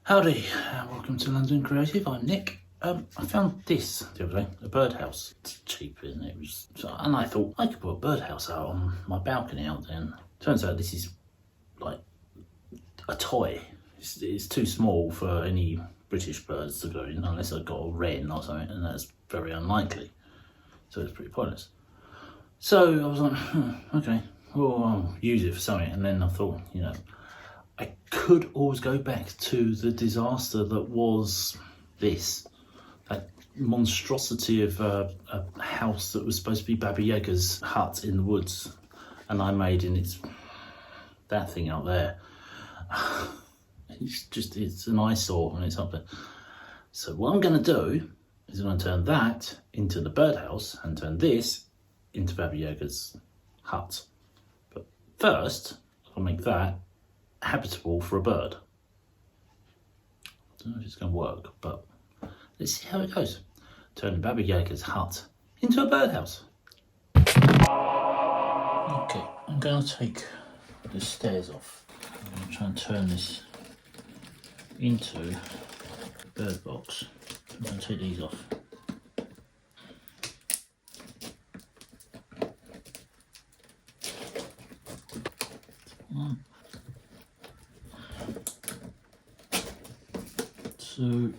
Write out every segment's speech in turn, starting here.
Howdy, welcome to London Creative. I'm Nick. I found this the other day, a birdhouse. It's cheap, isn't it? And I thought I could put a birdhouse out on my balcony out there. And turns out this is like a toy. It's too small for any British birds to go in unless I've got a wren or something, and that's very unlikely. So it's pretty pointless. So I was like, okay, well, I'll use it for something. And then I thought, I could always go back to the disaster that was that monstrosity of a house that was supposed to be Baba Yaga's hut in the woods, and I made that thing out there. It's an eyesore when it's up there. So what I'm going to do is I'm going to turn that into the birdhouse and turn this into Baba Yaga's hut. But first, I'll make that habitable for a bird. I don't know if it's going to work, but let's see how it goes. Turning Baba Yaga's hut into a birdhouse. Okay, I'm going to take the stairs off. I'm going to try and turn this into a bird box. I'm going to take these off. So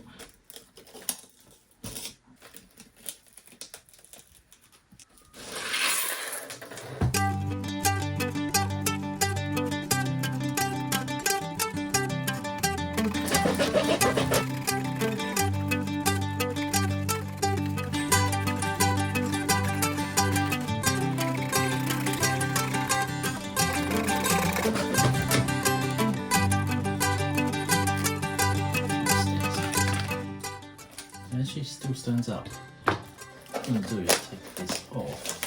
she still stands up. What I'm going to do is take this off.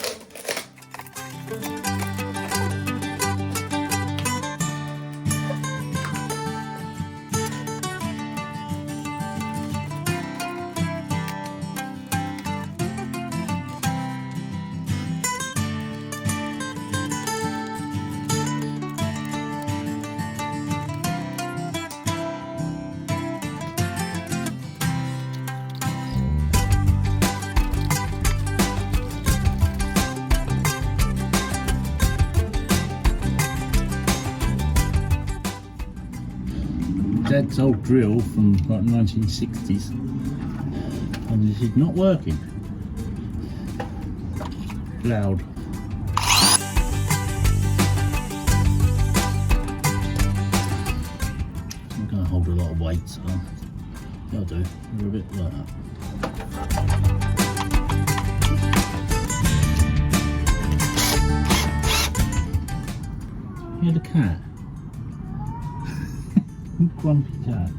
Dad's old drill from like 1960s, and this is not working. Loud. I'm going to hold a lot of weight, so that'll do. We're a bit like that. Hear the cat. Grumpy cat.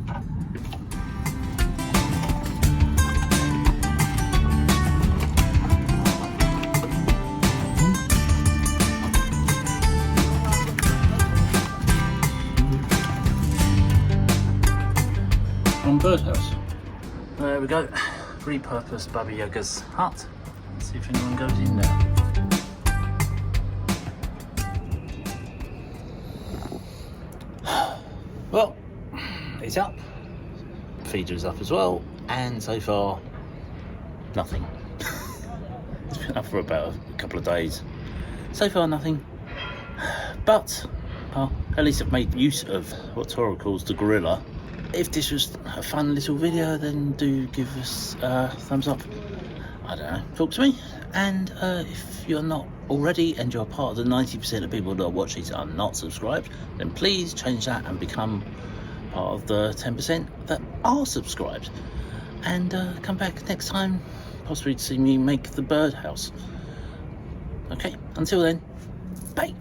On Birdhouse. There we go. Repurposed Baba Yaga's hut. Let's see if anyone goes in there. Well, it's up, feeder is up as well, and so far nothing. It's been up for about a couple of days. So far nothing, but at least I've made use of what Toro calls the gorilla. If this was a fun little video, then do give us a thumbs up. I don't know, talk to me. And if you're not already and you're part of the 90% of people that watch these are not subscribed, then please change that and become part of the 10% that are subscribed, and come back next time possibly to see me make the birdhouse. Okay, until then, bye.